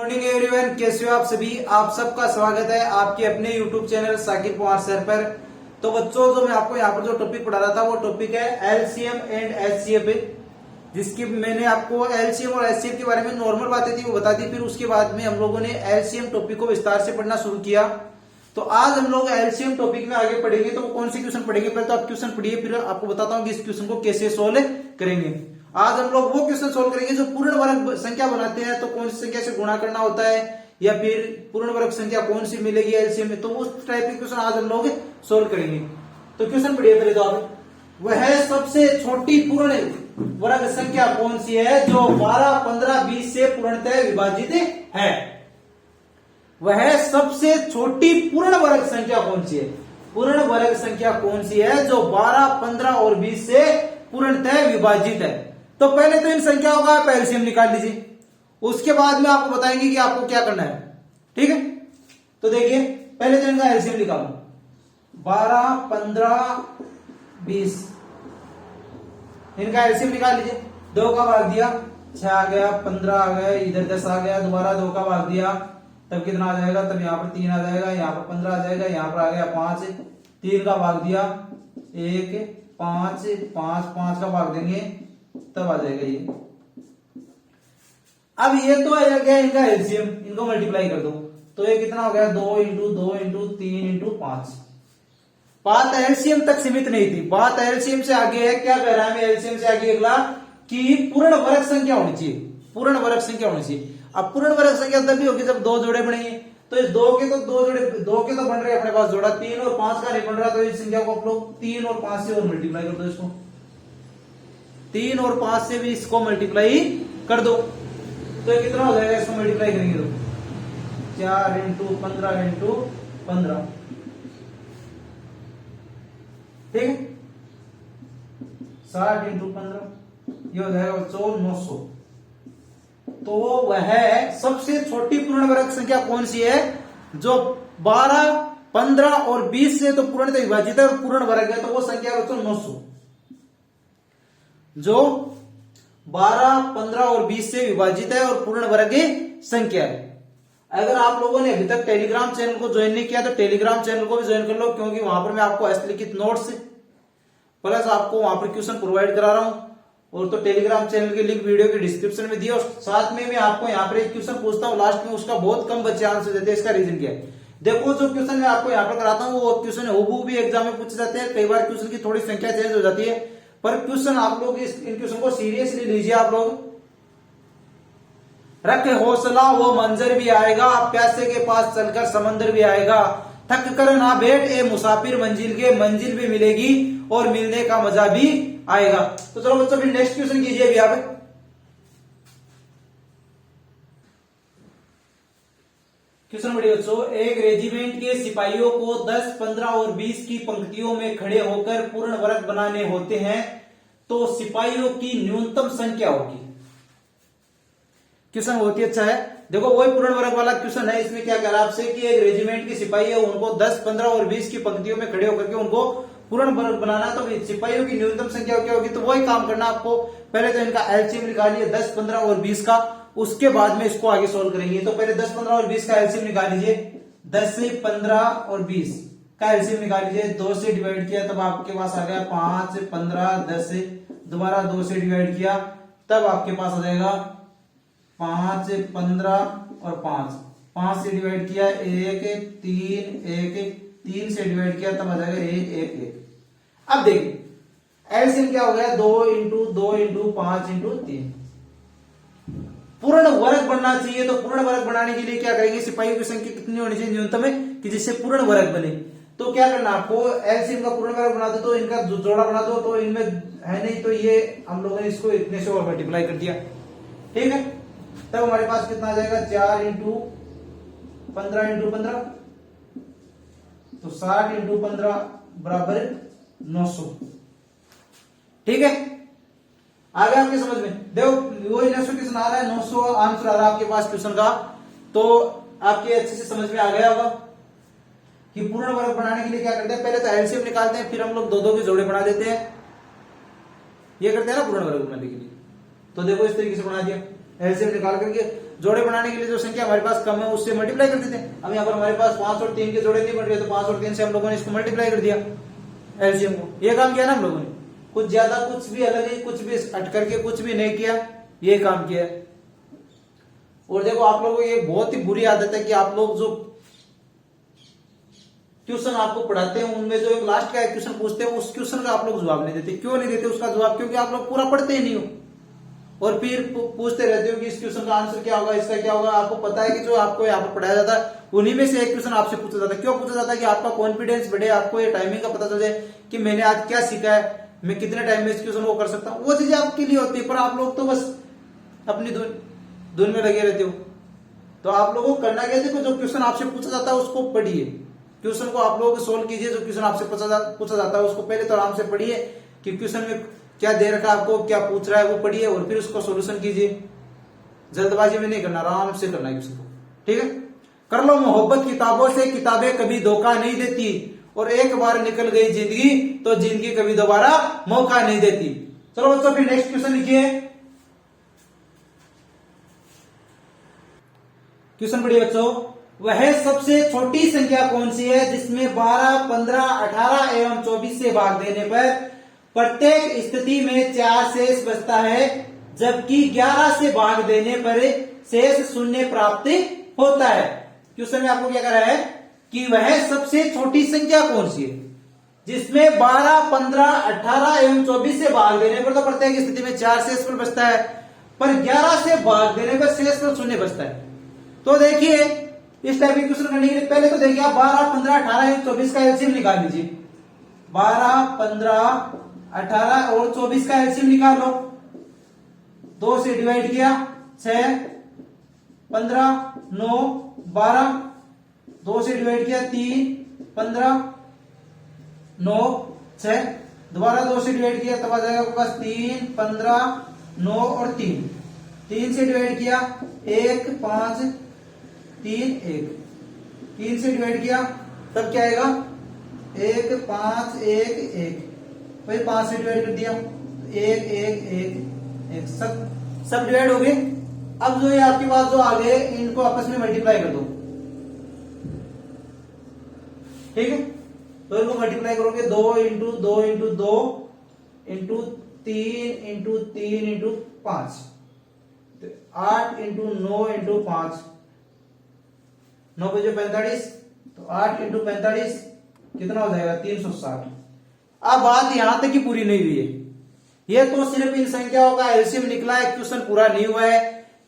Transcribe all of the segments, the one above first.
Morning everyone, कैसे हो आप सभी। आप सबका स्वागत है आपके अपने YouTube channel Saqib Pawar sir पर। तो बच्चों, जो मैं आपको यहाँ पर जो टॉपिक पढ़ा रहा था वो टॉपिक है एलसीएम एंड एचसीएफ, जिसकी मैंने आपको एलसीएम और एचसीएफ के बारे में नॉर्मल बातें थी वो बता दी। फिर उसके बाद में हम लोगों ने एलसीएम टॉपिक को विस्तार से पढ़ना शुरू किया। तो आज हम लोग एलसीएम टॉपिक में आगे पढ़ेंगे। तो कौन से क्वेश्चन पढ़ेंगे, पहले तो आप क्वेश्चन पढ़िए, फिर आपको बताता हूँ कि इस क्वेश्चन को कैसे सोल्व करेंगे। आज हम लोग वो क्वेश्चन सोल्व करेंगे जो पूर्ण वर्ग संख्या बनाते हैं। तो कौन सी संख्या से गुणा करना होता है या फिर पूर्ण वर्ग संख्या कौन सी मिलेगी एलसीएम में, तो उस टाइप के क्वेश्चन आज हम लोग सोल्व करेंगे। तो क्वेश्चन पढ़िए पहले तो आप, वह सबसे छोटी पूर्ण वर्ग संख्या कौन सी है जो 12, 15, 20 से पूर्णतः विभाजित है। वह सबसे छोटी पूर्ण वर्ग संख्या कौन सी है, पूर्ण वर्ग संख्या कौन सी है जो 12, 15 और 20 से पूर्णतः विभाजित है। तो पहले तो इन संख्याओं का आप एलसीएम निकाल लीजिए, उसके बाद में आपको बताएंगे कि आपको क्या करना है। ठीक है, तो देखिए पहले तो इनका एलसीएम निकालो। 12, 15, 20, इनका एलसीएम निकाल लीजिए। 2 का भाग दिया 6 आ गया, 15 आ गया, इधर 10 आ गया, दोबारा 2 का भाग दिया तब कितना आ जाएगा, तब यहाँ पर 3 आ जाएगा, यहाँ पर 15 आ जाएगा, यहाँ पर आ गया 5, 3 का भाग दिया 1, 5, 5 का भाग देंगे तब आ जाएगा ये। अब ये तो आ गया इनका एलसीएम, इनको मल्टीप्लाई कर दो तो ये कितना हो गया, 2 इंटू 2 इंटू 3 इंटू 5। बात एलसीएम तक सीमित नहीं थी, बात एलसीएम से आगे है। क्या कह रहा है हमें एलसीएम से आगे अगला, कि पूर्ण वर्ग संख्या होनी चाहिए, पूर्ण वर्ग संख्या होनी चाहिए। अब पूर्ण वर्ग संख्या तभी होगी जब 2 जोड़े बनेंगे। तो इस 2 के तो 2 जोड़े, 2 के तो बन रहे हैं अपने पास जोड़ा, 3 और 5 का नहीं बन रहा। तो इस संख्या को आप लोग 3 और 5 से और मल्टीप्लाई कर दो, इसको 3 और 5 से भी इसको मल्टीप्लाई कर दो तो ये कितना हो जाएगा, इसको मल्टीप्लाई करेंगे तो 4 इंटू 15 इंटू 15। ठीक है, 60 इंटू 15 ये हो जाएगा बच्चों 900। तो वह सबसे छोटी पूर्ण वर्ग संख्या कौन सी है जो 12, 15 और 20 से तो पूर्णतः विभाजित है और पूर्ण वर्ग है। तो वो संख्या बच्चों 900, जो 12, 15 और 20 से विभाजित है और पूर्ण वर्ग संख्या है। अगर आप लोगों ने अभी तक टेलीग्राम चैनल को ज्वाइन नहीं किया तो टेलीग्राम चैनल को भी ज्वाइन कर लो, क्योंकि वहां पर मैं आपको हस्तलिखित नोट्स प्लस आपको वहां पर क्वेश्चन प्रोवाइड करा रहा हूं। और तो टेलीग्राम चैनल की लिंक वीडियो के डिस्क्रिप्शन में दी, और साथ में मैं आपको यहाँ पर एक क्वेश्चन पूछता हूँ लास्ट में, उसका बहुत कम बच्चे आंसर देते हैं। इसका रीजन क्या है, देखो जो क्वेश्चन मैं आपको यहाँ पर कराता हूँ वो क्वेश्चन हूबहू भी एग्जाम में पूछे जाते हैं। कई बार क्वेश्चन की थोड़ी संख्या चेंज हो जाती है, पर क्वेश्चन आप लोग इन क्वेश्चन को सीरियसली लीजिए। आप लोग रख हौसला वो मंजर भी आएगा, प्यासे के पास चलकर समंदर भी आएगा, थक कर ना बैठ ए मुसाफिर मंजिल के, मंजिल भी मिलेगी और मिलने का मजा भी आएगा। तो चलो बच्चों फिर नेक्स्ट क्वेश्चन कीजिए अभी आप। क्वेश्चन बढ़िया बच्चों, एक रेजिमेंट के सिपाहियों को 10, 15 और 20 की पंक्तियों में खड़े होकर पूर्ण वर्ग बनाने होते हैं, तो सिपाहियों की न्यूनतम संख्या होगी। क्वेश्चन बहुत ही अच्छा है। देखो वही पूर्ण वर्ग वाला क्वेश्चन है। इसमें क्या कह रहा है आपसे कि एक रेजिमेंट के सिपाही है, उनको 10, 15 और 20 की पंक्तियों में खड़े होकर के उनको पूर्ण वर्ग बनाना, तो सिपाहियों की न्यूनतम संख्या क्या होगी। तो वही काम करना आपको, पहले तो इनका एलसीएम निकालिए 10, 15 और 20 का, उसके बाद में इसको आगे सोल्व करेंगे। तो पहले 10, 15 और 20 का एलसीएम निकाल लीजिए। 10 से 15 और 20 का एलसीएम निकाल लीजिए। 2 से डिवाइड किया तब आपके पास आ गया 5, 15, 10 से दोबारा 2 से डिवाइड किया तब आपके पास आ जाएगा 5, 15 और 5 से डिवाइड किया 1, 3, 1, 3 से डिवाइड किया तब आ जाएगा 1, 1, 1। अब देखिए एलसीएम क्या हो गया, 2 इंटू 2 इंटू 5 इंटू 3। पूर्ण वर्ग बनना चाहिए, तो पूर्ण वर्ग बनाने के लिए क्या करेंगे, सिपाहियों की संख्या कितनी होनी चाहिए न्यूनतम है कि जिससे पूर्ण वर्ग बने। तो क्या करना आपको, एलसीएम का पूर्ण वर्ग बना दो तो इनका जोड़ा बना दो, तो इनमें है नहीं तो ये हम लोगों ने इसको इतने से और मल्टीप्लाई कर दिया। ठीक है, तब हमारे पास कितना आ जाएगा, 4 इंटू 15 इंटू 15, तो 60 इंटू 15 बराबर 900। ठीक है, आ गया आपके समझ में। देखो वही 900 क्वेश्चन आ रहा है, 900 आंसर आ रहा है आपके पास क्वेश्चन का। तो आपके अच्छे से समझ में आ गया होगा कि पूर्ण वर्ग बनाने के लिए क्या करते हैं, पहले तो एलसीएम निकालते हैं, फिर हम लोग 2-2 के जोड़े बना देते हैं। ये करते हैं ना पूर्ण वर्ग बनाने के लिए। तो देखो इस तरीके से बना दिया, एलसीएम निकाल करके जोड़े बनाने के लिए जो संख्या हमारे पास कम है उससे मल्टीप्लाई कर देते हैं। अब यहाँ पर हमारे पास 5 और 3 के जोड़े नहीं बन रहे, तो 5 और 3 से हम लोगों ने इसको मल्टीप्लाई कर दिया एलसीएम को। ये काम किया ना हम लोगों ने, कुछ ज्यादा कुछ भी अलग ही कुछ भी हट करके कुछ भी नहीं किया, ये काम किया है। और देखो आप लोगों को ये बहुत ही बुरी आदत है कि आप लोग जो ट्यूशन आपको पढ़ाते हैं उनमें जो एक लास्ट का एक क्वेश्चन पूछते हैं उस क्वेश्चन का आप लोग जवाब नहीं देते। क्यों नहीं देते उसका जवाब? क्योंकि आप लोग पूरा पढ़ते ही नहीं हो और फिर पूछते रहते हो कि इस क्वेश्चन का आंसर क्या होगा, इसका क्या होगा। आपको पता है कि जो आपको यहाँ पर पढ़ाया जाता है उन्हीं में से एक क्वेश्चन आपसे पूछा जाता है। क्यों पूछा जाता है? कि आपका कॉन्फिडेंस बढ़े, आपको ये टाइमिंग का पता चल जाए कि मैंने आज क्या सीखा है, मैं कितने टाइम में इस क्वेश्चन को कर सकता हूँ। वो चीजें आपके लिए होती है, पर आप लोग तो बस अपनी धुन में लगे रहते हो। तो आप लोगों को करना क्या, देखो जो क्वेश्चन आपसे पूछा जाता है उसको पढ़िए, क्वेश्चन को आप लोग सोल्व कीजिए। जो क्वेश्चन आपसे पूछा जाता है उसको पहले तो आराम से पढ़िए कि क्वेश्चन में क्या दे रखा है आपको, क्या पूछ रहा है, वो पढ़िए और फिर उसको सोल्यूशन कीजिए। जल्दबाजी में नहीं करना, आराम से करना है क्वेश्चन को, ठीक है। कर लो मोहब्बत किताबों से, किताबें कभी धोखा नहीं देती, और एक बार निकल गई जिंदगी तो जिंदगी कभी दोबारा मौका नहीं देती। चलो बच्चों फिर नेक्स्ट क्वेश्चन लिखिए। क्वेश्चन पढ़िए बच्चों, वह सबसे छोटी संख्या कौन सी है जिसमें 12, 15, 18 एवं 24 से भाग देने पर प्रत्येक स्थिति में 4 शेष बचता है, जबकि 11 से भाग देने पर शेष शून्य प्राप्त होता है। क्वेश्चन में आपको क्या कह रहा है कि वह सबसे छोटी संख्या कौन सी है जिसमें 12, 15, 18 एवं 24 से भाग देने पर तो प्रत्येक स्थिति में 4 शेष फल बचता है, पर 11 से भाग देने पर शेष फल शून्य बचता है। तो देखिए इस टाइप के क्वेश्चन करने के लिए पहले तो देखिए आप 12, 15, 18 एवं 24 का एलसीएम निकाल लीजिए। 12, 15, 18 और 24 का एलसीएम निकाल लो। 2 से डिवाइड किया 6, 15, 9, 12, 2 से डिवाइड किया 3, 15, 9, 6, दोबारा 2 से डिवाइड किया तब आ जाएगा आपके पास 3, 15, 9 और 3। 3 से डिवाइड किया 1, 5, 3, 1। 3 से डिवाइड किया तब क्या आएगा 1, 5, 1, 1। फिर 5 से डिवाइड कर दिया 1, 1, 1, 1। सब डिवाइड हो गए। अब जो ये आपके पास जो आ गए इनको आपस में मल्टीप्लाई कर दो, ठीक है। तो इनको मल्टीप्लाई करोगे 2 into 2 into 2 into 3 into 3 into 5, 8 into 9 into 5, 9 बजे 45, तो 8 इंटू 45 कितना हो जाएगा 360। अब बात यहां तक की पूरी नहीं हुई है, ये तो सिर्फ इन संख्याओं का एलसीएम निकला है, क्वेश्चन पूरा नहीं हुआ है।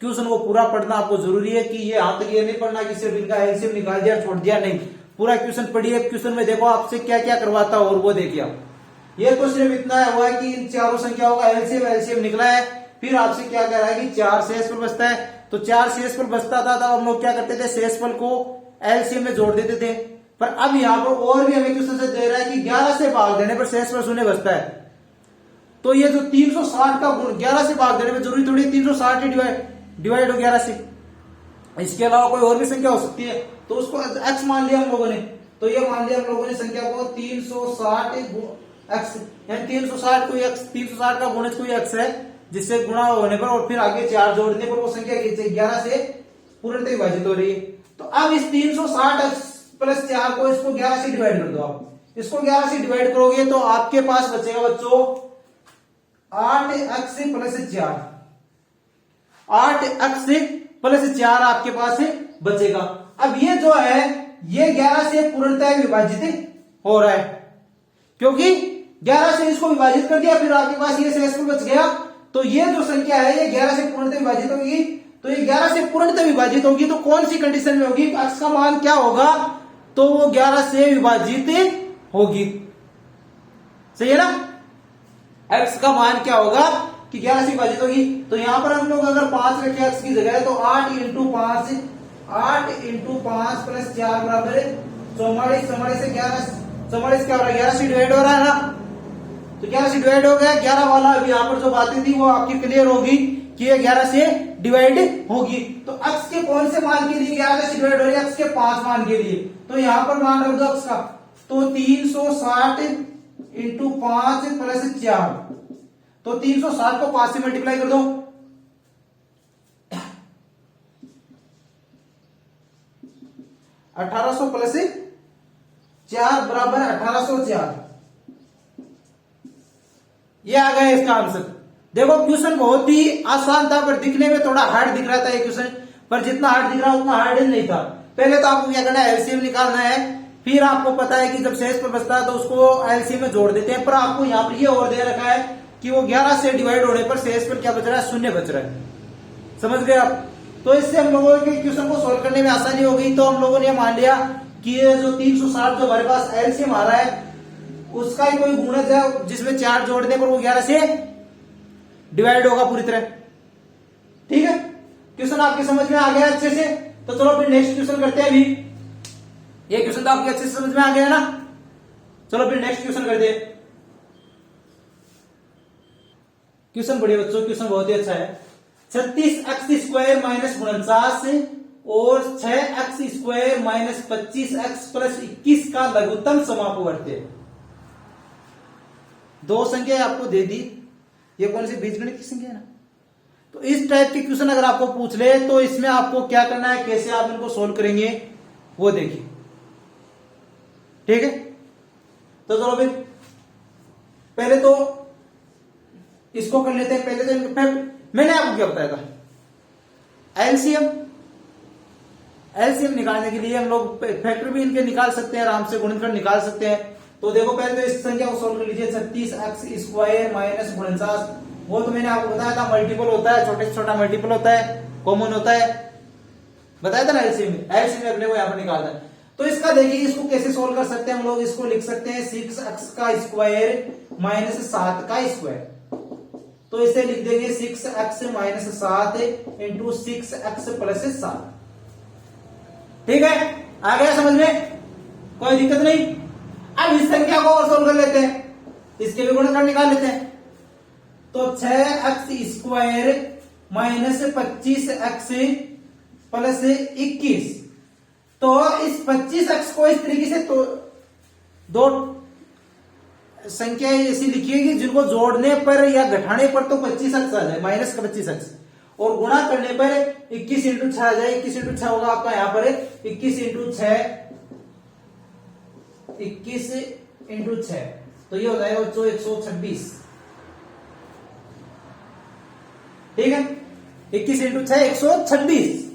क्वेश्चन को पूरा पढ़ना आपको जरूरी है कि ये यहां तक ये नहीं पढ़ना कि सिर्फ इनका एलसीएम निकाल दिया छोड़ दिया, नहीं, पूरा क्वेश्चन पढ़िए। क्वेश्चन में देखो आपसे क्या क्या करवाता है और वो देखिए आप। ये तो सिर्फ इतना हुआ है कि इन चारों संख्याओं का एलसीएम निकला है, फिर आपसे क्या कह रहा है कि 4 शेषफल बचता है। तो 4 शेषफल बचता था तब हम लोग क्या करते थे, शेषफल को एलसीएम में जोड़ देते थे। पर अब यहां पर और भी हमें क्वेश्चन से दे रहा है कि 11 से भाग देने पर शेषफल शून्य बचता है। तो ये जो 360 का गुण 11 से भाग देने में जरूरी थोड़ी 360 डिवाइड हो 11 से, इसके अलावा कोई और भी संख्या हो सकती है, तो उसको x मान लिया हम लोगों ने। तो ये मान लिया हम लोगों ने संख्या को 360 x, यानी 360 कोई x, 360 का गुणज कोई x है जिससे गुणा होने पर और फिर आगे 4 जोड़ने पर वो संख्या 11 से पूर्णतः विभाजित हो रही है। तो अब इस 360x प्लस 4 को इसको 11 से डिवाइड कर दो। आप इसको 11 से डिवाइड करोगे तो आपके पास बचेगा बच्चों 8x प्लस 4, 8x प्लस 4 आपके पास बचेगा। अब ये जो है ये 11 से पूर्णतः विभाजित हो रहा है, क्योंकि 11 से इसको विभाजित कर दिया, फिर आपके पास ये शेषफल बच गया। तो ये जो संख्या है ये 11 से पूर्णतः विभाजित होगी। तो ये 11 से पूर्णतः विभाजित होगी तो कौन सी कंडीशन में होगी, x का मान क्या होगा, तो वो 11 से विभाजित होगी, सही है ना। x का मान क्या होगा कि 11 से विभाजित होगी। तो यहां पर हम लोग अगर 5 रखे x की जगह तो 8 इंटू 5, 8 इंटू 5 प्लस 4 बराबर 44, 44 से 11, 44 क्या हो रहा है 11 से डिवाइड हो रहा है ना, तो 11 से डिवाइड हो गया। 11 वाला अभी यहाँ पर जो बातें थी वो आपकी क्लियर होगी कि ये 11 से डिवाइड होगी। तो x के कौन से मान के लिए 11 से डिवाइड हो रही है, x के 5 मान के लिए। तो यहां पर मान रख दो x का, तो 360 इंटू 5 प्लस 4, तो 360 को 5 से मल्टीप्लाई कर दो, 1800 प्लस 4 बराबर 1804। ये आ गया इसका आंसर। देखो क्वेश्चन बहुत ही आसान था, पर दिखने में थोड़ा हार्ड दिख रहा था ये क्वेश्चन, पर जितना हार्ड दिख रहा उतना हार्ड नहीं था। पहले तो आपको क्या करना है, एलसीएम निकालना है, फिर आपको पता है कि जब शेष पर बचता है तो उसको एलसीएम में जोड़ देते हैं। पर आपको यहाँ पर ये और दे रखा है कि वो 11 से डिवाइड होने पर शेष पर क्या बच रहा है, शून्य बच रहा है। समझ गए आप? तो इससे हम लोगों के क्वेश्चन को सोल्व करने में आसानी हो गई। तो हम लोगों ने मान लिया कि ये जो 360 जो हमारे पास एलसीएम आ रहा है उसका ही कोई गुणज है जिसमें 4 जोड़ दे पर वो 11 से डिवाइड होगा पूरी तरह। ठीक है, क्वेश्चन आपकी समझ में आ गया अच्छे से? तो चलो फिर नेक्स्ट क्वेश्चन करते हैं। अभी ये क्वेश्चन तो आपके अच्छे से समझ में आ गया ना? चलो फिर नेक्स्ट क्वेश्चन करते हैं। क्वेश्चन बढ़िया बच्चों, क्वेश्चन बहुत ही अच्छा है। 36x² माइनस 49 और 6x² माइनस 25x प्लस 21 का लघुत्तम समापवर्त्य। दो संख्या आपको दे दी, ये कौन सी बीजगणित की संख्या है ना? तो इस टाइप के क्वेश्चन अगर आपको पूछ ले तो इसमें आपको क्या करना है, कैसे आप इनको सोल्व करेंगे वो देखिए। ठीक है, तो चलो फिर पहले तो इसको कर लेते हैं। पहले तो मैंने आपको क्या बताया था, एलसीएम निकालने के लिए हम लोग फैक्टर भी इनके निकाल सकते हैं, आराम से गुणनखंड निकाल सकते हैं। तो देखो पहले तो इस संख्या को सोल्व कर लीजिए। 36x² माइनस 49, वो तो मैंने आपको बताया था मल्टीपल होता है, छोटे से छोटा मल्टीपल होता है, कॉमन होता है, बताया था ना एलसीएम में अपने को यहाँ पर निकालना है। तो इसका देखिए इसको कैसे सोल्व कर सकते हैं हम लोग। इसको लिख सकते हैं 6x² माइनस 7 का स्क्वायर। तो इसे लिख देंगे 6x minus 7 into 6x plus 7। ठीक है, आ गया समझ में? कोई दिक्कत नहीं। अब इस संख्या को और सोल्व कर लेते हैं, इसके भी गुणनखंड निकाल लेते हैं। तो 6x² माइनस 25x प्लस 21। तो इस 25x को इस तरीके से तो दो संख्या ऐसी लिखिएगी जिनको जोड़ने पर या घटाने पर तो 25x आ जाए, माइनस का 25x, और गुणा करने पर 21 इंटू 6 आ जाए। 21 इंटू 6 होगा आपका यहां पर 21 इंटू 6, 21 इंटू 6, तो ये हो जाएगा बच्चों 126। ठीक है, 21 इंटू 6 126।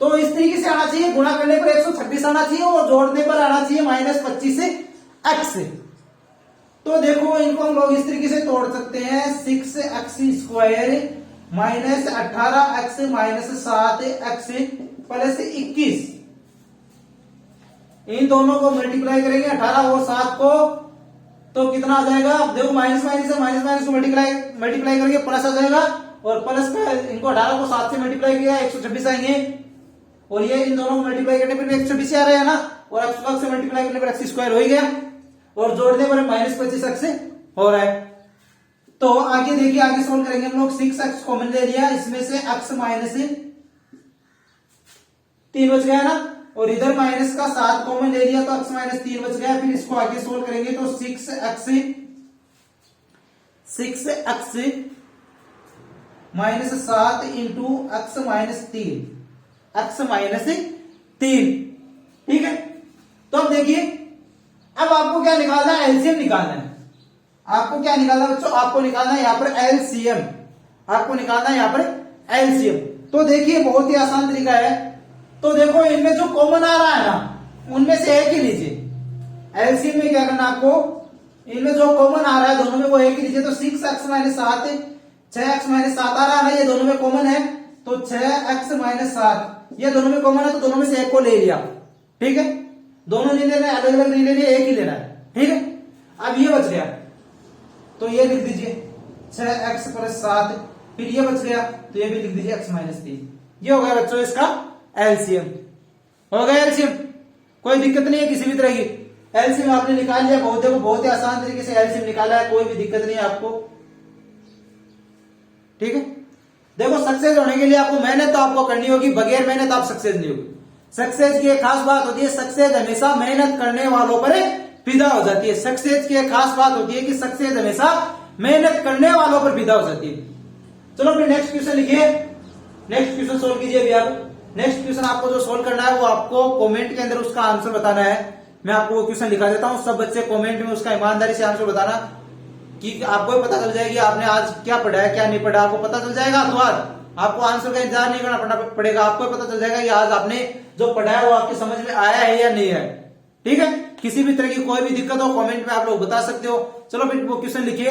तो इस तरीके से आना चाहिए, गुणा करने पर 126 आना चाहिए और जोड़ने पर आना चाहिए माइनस 25x। तो देखो इनको हम लोग इस तरीके से तोड़ सकते हैं। 6x² minus 18x minus 7x plus 21, इन दोनों को मल्टीप्लाई करेंगे 18 और 7 को, तो कितना आ जाएगा? देखो माइनस माइनस है, माइनस माइनस को मल्टीप्लाई करके प्लस आ जाएगा, और प्लस का इनको 18 को 7 से मल्टीप्लाई किया 126 आएंगे, और ये इन दोनों को मल्टीप्लाई करने पर 126 आ रहे हैं ना, और x² से मल्टीप्लाई करने पर x² हो ही गया, और जोड़ने पर माइनस 25x हो रहा है। तो आगे देखिए, आगे सोल्व करेंगे हम लोग। 6x कॉमन ले लिया, इसमें से x माइनस 3 बच गया ना, और इधर माइनस का 7 कॉमन ले लिया तो x माइनस 3 बच गया। फिर इसको आगे सोल्व करेंगे तो 6x minus 7 into x minus 3, x minus 3। ठीक है, तो अब देखिए, अब आपको क्या निकालना है? एलसीएम निकालना है। आपको क्या निकालना है बच्चों? आपको निकालना है यहाँ पर एलसीएम। आपको निकालना है यहाँ पर एलसीएम। तो देखिए बहुत ही आसान तरीका है। तो देखो इनमें जो कॉमन आ रहा है ना, उनमें से एक ही लीजिए। एलसीएम में क्या करना आपको, इनमें जो कॉमन आ रहा है दोनों में वो एक ही लीजिए। तो 6x माइनस 7, 6x माइनस 7 आ रहा है ना, ये दोनों में कॉमन है, तो 6x माइनस 7 ये दोनों में कॉमन है, तो दोनों में से एक को ले लिया। ठीक है, दोनों नहीं लेना है, अलग अलग नहीं लेना है, एक ही लेना है। ठीक है, अब ये बच गया तो ये लिख दीजिए 6x प्लस 7, फिर ये बच गया तो ये भी लिख दीजिए x माइनस 3। ये हो गया बच्चों इसका एलसीएम। हो गया एलसीएम, कोई दिक्कत नहीं है किसी भी तरह की। एलसीएम आपने निकाल लिया, बहुत ही आसान तरीके से एलसीएम निकाला है, कोई भी दिक्कत नहीं है आपको। ठीक है, देखो सक्सेस होने के लिए आपको मेहनत तो आपको करनी होगी, बगैर मेहनत आप सक्सेस नहीं होगी। सक्सेस की एक खास बात होती है, सक्सेस हमेशा मेहनत करने वालों पर फिदा हो जाती है। सक्सेस की एक खास बात होती है कि सक्सेस हमेशा मेहनत करने वालों पर फिदा हो जाती है। चलो फिर नेक्स्ट क्वेश्चन लिखिए, नेक्स्ट क्वेश्चन सोल्व कीजिए अभी आप। नेक्स्ट क्वेश्चन आपको जो सोल्व करना है वो आपको कमेंट के अंदर उसका आंसर बताना है। मैं आपको वो क्वेश्चन लिखा देता हूं, सब बच्चे कमेंट में उसका ईमानदारी से आंसर बताना कि आपको भी पता चल जाएगी आपने आज क्या पढ़ा है क्या नहीं पढ़ा। आपको पता चल जाएगा तो आज आपको आंसर का इंतजार नहीं करना पड़ेगा, आपको पता चल जाएगा कि आज आपने जो पढ़ा है वो आपकी समझ में आया है या नहीं है। ठीक है, किसी भी तरह की कोई भी दिक्कत हो कमेंट में आप लोग बता सकते हो। चलो फिर वो क्वेश्चन लिखिए,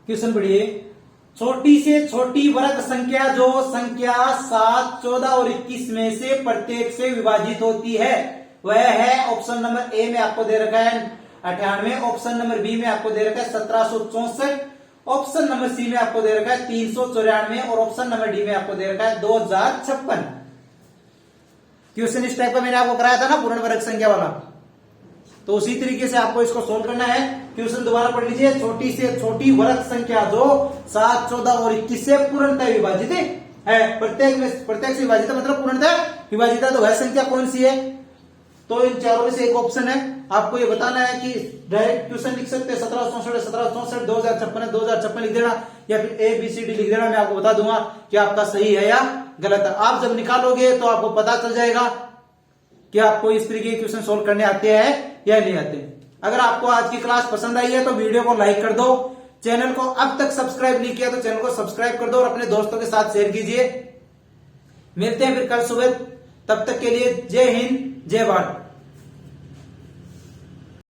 क्वेश्चन पढ़िए। छोटी से छोटी वर्ग संख्या जो संख्या 7, 14 और 21 में से प्रत्येक से विभाजित होती है वह है, ऑप्शन नंबर ए में आपको दे रखा है 98, ऑप्शन नंबर बी में आपको दे रखा है 1764, ऑप्शन नंबर सी में आपको दे रखा है 394 और ऑप्शन नंबर डी में आपको दे रखा है 2056। क्वेश्चन इस टाइप का मैंने आपको कराया था ना पूर्ण वर्ग संख्या वाला, तो उसी तरीके से आपको इसको सोल्व करना है। क्वेश्चन दोबारा पढ़ लीजिए। छोटी से छोटी वर्ग संख्या जो 7, 14 और 21 से पूर्णतः विभाजित है, प्रत्येक से विभाजित मतलब पूर्णतः विभाजित है, तो वह संख्या कौन सी है? तो इन चारों में से एक ऑप्शन है, आपको ये बताना है कि डायरेक्ट क्वेश्चन लिख सकते हैं 1764, 1764, 2056, 2056 लिख देना या फिर ABCD लिख देना। मैं आपको बता दूंगा कि आपका सही है या गलत है। आप जब निकालोगे तो आपको पता चल जाएगा कि आपको इस तरीके के क्वेश्चन सोल्व करने आते हैं या नहीं आते। अगर आपको आज की क्लास पसंद आई है तो वीडियो को लाइक कर दो, चैनल को अब तक सब्सक्राइब नहीं किया तो चैनल को सब्सक्राइब कर दो और अपने दोस्तों के साथ शेयर कीजिए। मिलते हैं फिर कल सुबह, तब तक के लिए जय हिंद जय भारत।